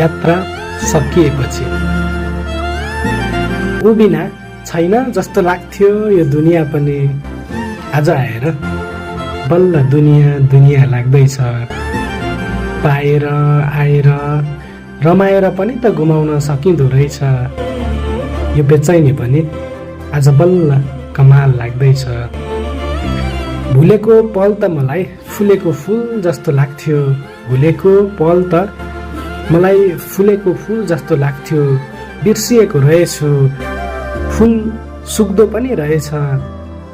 यात्रा सकिएपछि। ऊ बिना छैन जस्तो लाग्थ्यो यो दुनियाँ पनि, आज आएर बल्ल दुनियाँ दुनियाँ लाग्दैछ। पाएर आएर रमाएर पनि त गुमाउन सकिँदो रहेछ। यो बेचैनी पनि आज बल्ल कमाल लाग्दैछ। भुलेको पल त मलाई फुलेको फुल जस्तो लाग्थ्यो। भुलेको पल त मलाई फुलेको फुल जस्तो लाग्थ्यो। बिर्सिएको रहेछु, फुल सुक्दो पनि रहेछ।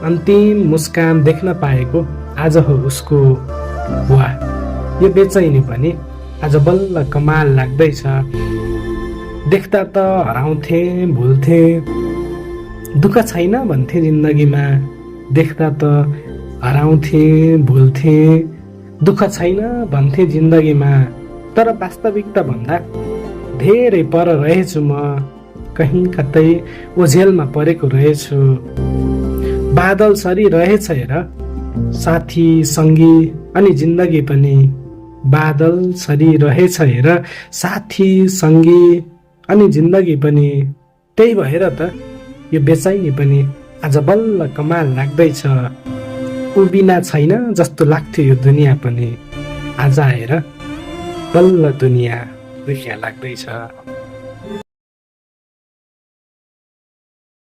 अन्तिम मुस्कान देख्न पाएको आज हो उसको। वाह, यो बेचैनी पनि आज बल्ल कमाल लाग्दैछ। देख्दा त हराउँथे भुल्थे, दुःख छैन भन्थे जिन्दगीमा। देख्दा त हराउँथे भुल्थे, दुःख छैन भन्थे जिन्दगीमा। तर वास्तविकता भन्दा धेरै पर रहेछु म। कहीँ कतै ओझेलमा परेको रहेछु। बादल सरी रहेछ हेर साथी सङ्गी अनि जिन्दगी पनि। बादल सरी रहेछ हेर साथी सङ्गी अनि जिन्दगी पनि। त्यही भएर त यो बेचैनी पनि आज बल्ल कमाल लाग्दैछ। ऊ बिना छैन जस्तो लाग्थ्यो यो दुनियाँ पनि, आज आएर बल्ल दुनियाँ दुनियाँ लाग्दैछ।